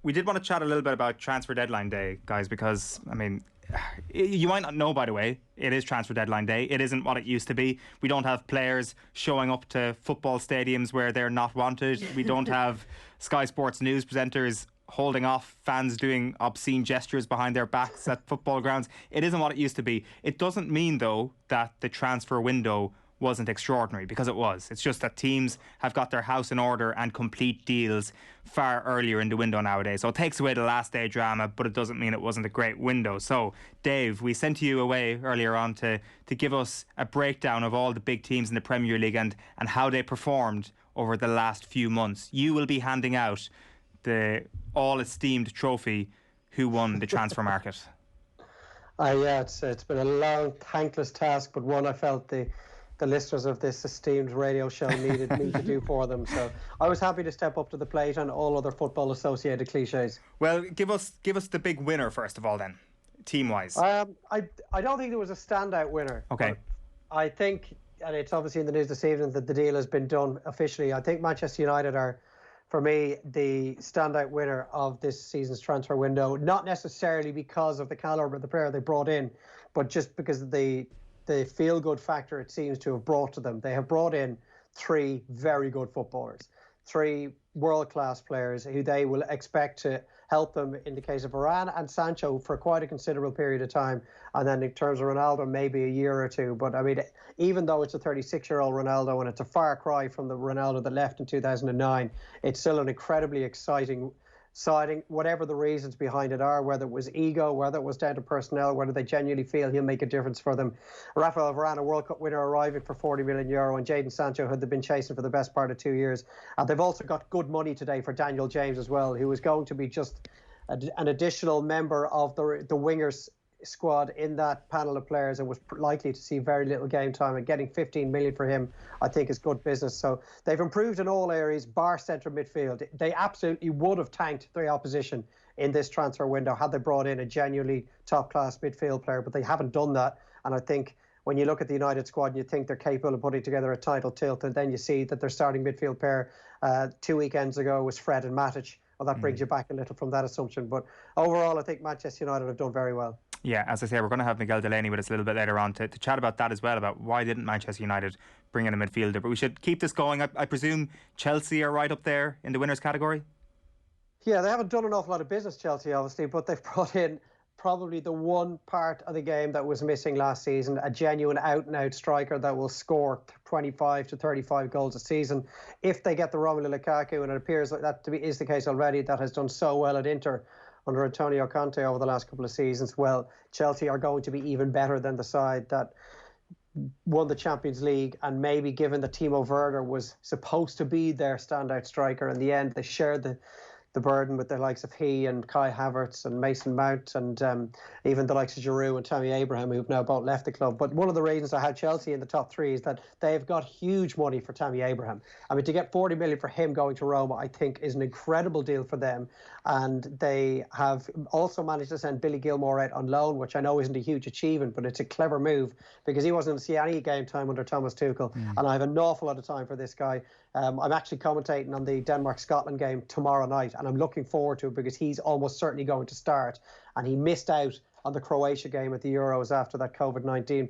We did want to chat a little bit about transfer deadline day, guys, because, I mean, you might not know, by the way, it is transfer deadline day. It isn't what it used to be. We don't have players showing up to football stadiums where they're not wanted. We don't have Sky Sports news presenters holding off fans doing obscene gestures behind their backs at football grounds. It isn't what it used to be. It doesn't mean, though, that the transfer window wasn't extraordinary, because it was. It's just that teams have got their house in order and complete deals far earlier in the window nowadays. So it takes away the last day drama, but it doesn't mean it wasn't a great window. So, Dave, we sent you away earlier on to give us a breakdown of all the big teams in the Premier League and how they performed over the last few months. You will be handing out the all-esteemed trophy, Who Won the Transfer Market? Yeah, it's been a long, thankless task, but one I felt the listeners of this esteemed radio show needed me to do for them. So I was happy to step up to the plate on all other football associated cliches. Well, give us the big winner first of all, then, team wise. I don't think there was a standout winner. Okay. I think, and it's obviously in the news this evening that the deal has been done officially. I think Manchester United are, for me, the standout winner of this season's transfer window. Not necessarily because of the calibre of the player they brought in, but just because of the feel-good factor it seems to have brought to them. They have brought in three very good footballers, three world-class players who they will expect to help them in the case of Varane and Sancho for quite a considerable period of time. And then in terms of Ronaldo, maybe a year or two. But I mean, even though it's a 36-year-old Ronaldo and it's a far cry from the Ronaldo that left in 2009, it's still an incredibly exciting signing, whatever the reasons behind it are, whether it was ego, whether it was down to personnel, whether they genuinely feel he'll make a difference for them. Rafael Varane, a World Cup winner, arriving for €40 million, and Jadon Sancho, who they've been chasing for the best part of 2 years. And they've also got good money today for Daniel James as well, who is going to be just an additional member of the wingers squad in that panel of players and was likely to see very little game time, and getting 15 million for him I think is good business. So they've improved in all areas bar centre midfield. They absolutely would have tanked the opposition in this transfer window had they brought in a genuinely top class midfield player, but they haven't done that. And I think when you look at the United squad and you think they're capable of putting together a title tilt, and then you see that their starting midfield pair 2 weekends ago was Fred and Matic, well, that brings you back a little from that assumption. But overall, I think Manchester United have done very well. Yeah, as I say, we're going to have Miguel Delaney with us a little bit later on to chat about that as well, about why didn't Manchester United bring in a midfielder. But we should keep this going. I presume Chelsea are right up there in the winners category? Yeah, they haven't done an awful lot of business, Chelsea, obviously, but they've brought in probably the one part of the game that was missing last season, a genuine out-and-out striker that will score 25 to 35 goals a season. If they get the Romelu Lukaku, and it appears like that is the case already, that has done so well at Inter under Antonio Conte over the last couple of seasons, well, Chelsea are going to be even better than the side that won the Champions League, and maybe given that Timo Werner was supposed to be their standout striker, in the end they shared the burden with the likes of he and Kai Havertz and Mason Mount, and even the likes of Giroud and Tammy Abraham, who've now both left the club. But one of the reasons I had Chelsea in the top three is that they've got huge money for Tammy Abraham. I mean, to get 40 million for him going to Roma, I think is an incredible deal for them. And they have also managed to send Billy Gilmore out on loan, which I know isn't a huge achievement, but it's a clever move because he wasn't going to see any game time under Thomas Tuchel. And I have an awful lot of time for this guy. I'm actually commentating on the Denmark-Scotland game tomorrow night, and I'm looking forward to it because he's almost certainly going to start. And he missed out on the Croatia game at the Euros after that COVID-19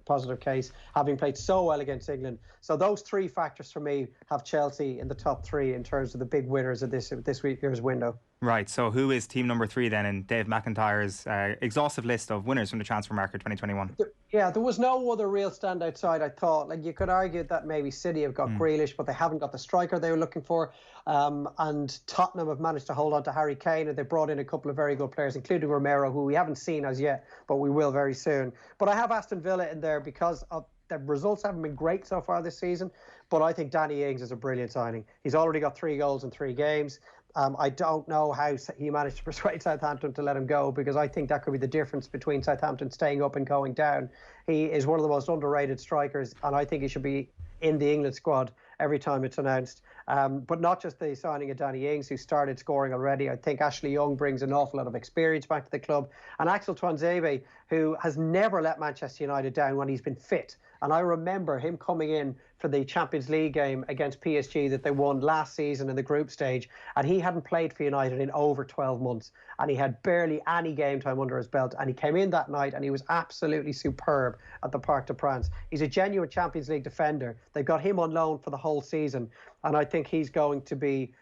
positive case, having played so well against England. So those three factors for me have Chelsea in the top three in terms of the big winners of this year's window. Right, so who is team number three then in Dave McIntyre's exhaustive list of winners from the transfer market 2021? Yeah, there was no other real standout side, I thought. Like, you could argue that maybe City have got Grealish, but they haven't got the striker they were looking for. And Tottenham have managed to hold on to Harry Kane, and they brought in a couple of very good players, including Romero, who we haven't seen as yet, but we will very soon. But I have Aston Villa in there because of the results haven't been great so far this season, but I think Danny Ings is a brilliant signing. He's already got 3 goals in 3 games. I don't know how he managed to persuade Southampton to let him go, because I think that could be the difference between Southampton staying up and going down. He is one of the most underrated strikers, and I think he should be in the England squad every time it's announced. But not just the signing of Danny Ings, who started scoring already. I think Ashley Young brings an awful lot of experience back to the club. And Axel Tuanzebe, who has never let Manchester United down when he's been fit. And I remember him coming in for the Champions League game against PSG that they won last season in the group stage. And he hadn't played for United in over 12 months. And he had barely any game time under his belt. And he came in that night and he was absolutely superb at the Parc des Princes. He's a genuine Champions League defender. They've got him on loan for the whole season. And I think he's going to be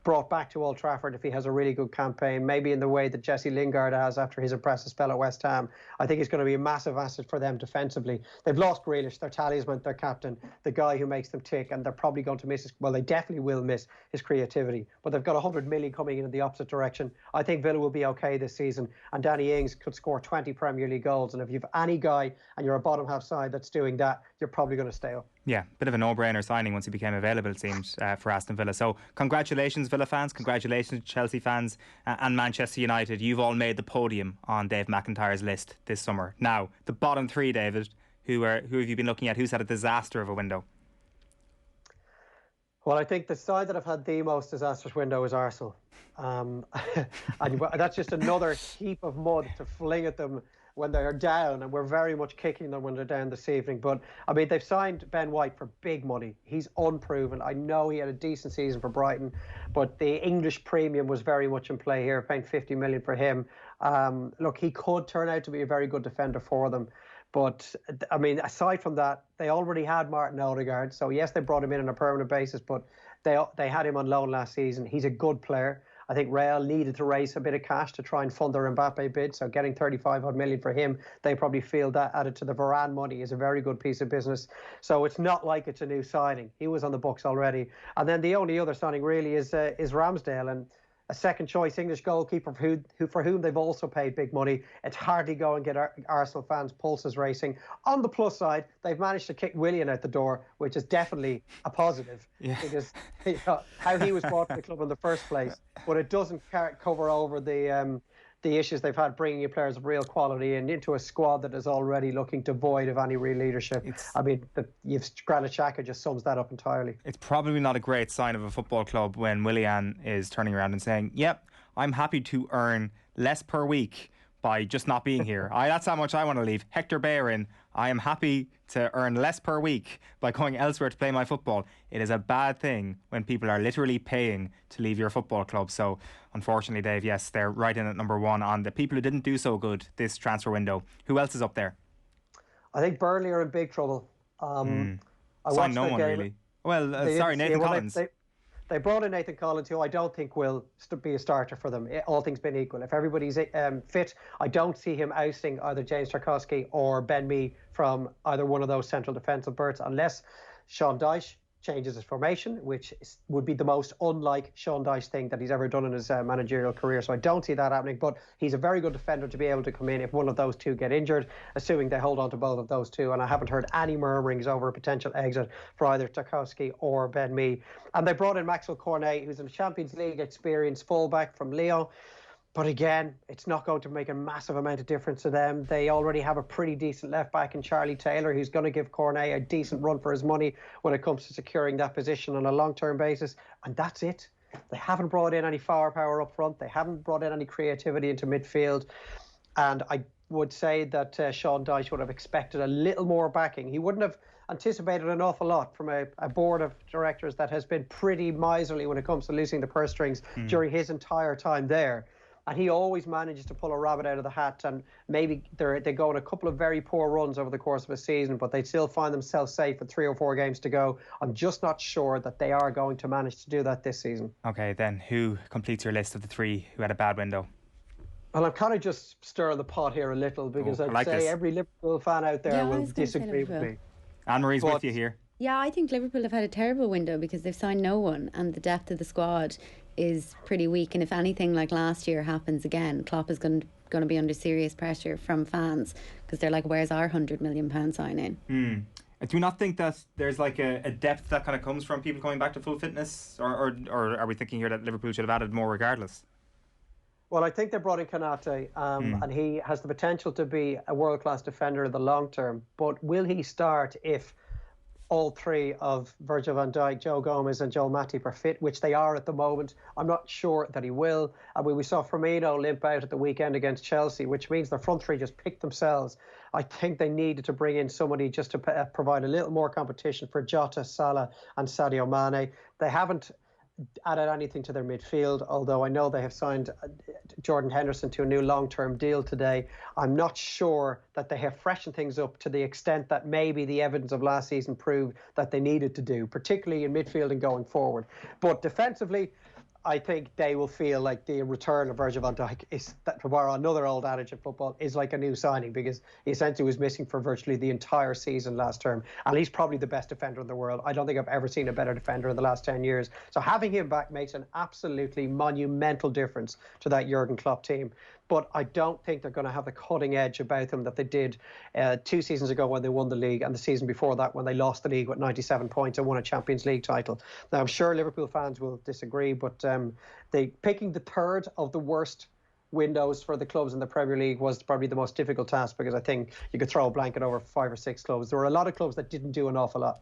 brought back to Old Trafford if he has a really good campaign, maybe in the way that Jesse Lingard has after his impressive spell at West Ham. I think he's going to be a massive asset for them defensively. They've lost Grealish, their talisman, their captain, the guy who makes them tick, and they're probably going to miss his, well, they definitely will miss his creativity. But they've got 100 million coming in the opposite direction. I think Villa will be okay this season, and Danny Ings could score 20 Premier League goals. And if you've any guy and you're a bottom half side that's doing that, you're probably going to stay up. Yeah, bit of a no-brainer signing once he became available, it seems, for Aston Villa. So congratulations, Villa fans. Congratulations, Chelsea fans and Manchester United. You've all made the podium on Dave McIntyre's list this summer. Now, the bottom three, David, who have you been looking at? Who's had a disaster of a window? Well, I think the side that have had the most disastrous window is Arsenal. And that's just another heap of mud to fling at them when they're down, and we're very much kicking them when they're down this evening. But I mean, they've signed Ben White for big money. He's unproven. I know he had a decent season for Brighton, but the English premium was very much in play here, paying 50 million for him. Look, he could turn out to be a very good defender for them. But I mean, aside from that, they already had Martin Odegaard. So yes, they brought him in on a permanent basis, but they had him on loan last season. He's a good player. I think Real needed to raise a bit of cash to try and fund their Mbappe bid. So getting 35 odd million for him, they probably feel that added to the Varane money is a very good piece of business. So it's not like it's a new signing. He was on the books already. And then the only other signing really is Ramsdale, and a second choice English goalkeeper for whom they've also paid big money. It's hardly going to get Arsenal fans' pulses racing. On the plus side, they've managed to kick Willian out the door, which is definitely a positive. Yeah. Because how he was brought to the club in the first place. But it doesn't cover over the issues they've had bringing in players of real quality and into a squad that is already looking devoid of any real leadership. I mean, Granit Xhaka just sums that up entirely. It's probably not a great sign of a football club when Willian is turning around and saying, yep, I'm happy to earn less per week by just not being here. That's how much I want to leave. Hector Bellerin, I am happy to earn less per week by going elsewhere to play my football. It is a bad thing when people are literally paying to leave your football club. So unfortunately, Dave, yes, they're right in at number one on the people who didn't do so good this transfer window. Who else is up there? I think Burnley are in big trouble. I watched no one game. Really. Well, Nathan Collins. They brought in Nathan Collins, who I don't think will be a starter for them, all things being equal. If everybody's fit, I don't see him ousting either James Tarkowski or Ben Mee from either one of those central defensive berths, unless Sean Dyche changes his formation, which would be the most unlike Sean Dyche thing that he's ever done in his managerial career. So I don't see that happening, but he's a very good defender to be able to come in if one of those two get injured, assuming they hold on to both of those two. And I haven't heard any murmurings over a potential exit for either Tarkowski or Ben Mee. And they brought in Maxwell Cornet, who's a Champions League experienced fullback from Lyon. But again, it's not going to make a massive amount of difference to them. They already have a pretty decent left back in Charlie Taylor, who's going to give Cornet a decent run for his money when it comes to securing that position on a long-term basis. And that's it. They haven't brought in any firepower up front. They haven't brought in any creativity into midfield. And I would say that Sean Dyche would have expected a little more backing. He wouldn't have anticipated an awful lot from a board of directors that has been pretty miserly when it comes to loosening the purse strings during his entire time there. And he always manages to pull a rabbit out of the hat, and maybe they go on a couple of very poor runs over the course of a season, but they still find themselves safe with 3 or 4 games to go. I'm just not sure that they are going to manage to do that this season. Okay, then who completes your list of the 3 who had a bad window? Well, I'm kind of just stirring the pot here a little because I'd say every Liverpool fan out there will disagree with me. Anne-Marie's with you here. Yeah, I think Liverpool have had a terrible window because they've signed no one, and the depth of the squad is pretty weak. And if anything like last year happens again, Klopp is going to be under serious pressure from fans because they're like, where's our £100 million signing? Do you not think that there's like a depth that kind of comes from people coming back to full fitness, or are we thinking here that Liverpool should have added more regardless? Well, I think they brought in Konate, and he has the potential to be a world-class defender in the long term. But will he start if all three of Virgil van Dijk, Joe Gomez and Joel Matip are fit, which they are at the moment. I'm not sure that he will. And we saw Firmino limp out at the weekend against Chelsea, which means the front three just picked themselves. I think they needed to bring in somebody just to provide a little more competition for Jota, Salah and Sadio Mane. They haven't added anything to their midfield, although I know they have signed Jordan Henderson to a new long-term deal today. I'm not sure that they have freshened things up to the extent that maybe the evidence of last season proved that they needed to do, particularly in midfield and going forward. But defensively, I think they will feel like the return of Virgil van Dijk is, that to borrow another old adage in football, is like a new signing, because he essentially was missing for virtually the entire season last term. And he's probably the best defender in the world. I don't think I've ever seen a better defender in the last 10 years. So having him back makes an absolutely monumental difference to that Jurgen Klopp team. But I don't think they're going to have the cutting edge about them that they did 2 seasons ago when they won the league, and the season before that when they lost the league with 97 points and won a Champions League title. Now, I'm sure Liverpool fans will disagree, but picking the third of the worst windows for the clubs in the Premier League was probably the most difficult task, because I think you could throw a blanket over 5 or 6 clubs. There were a lot of clubs that didn't do an awful lot.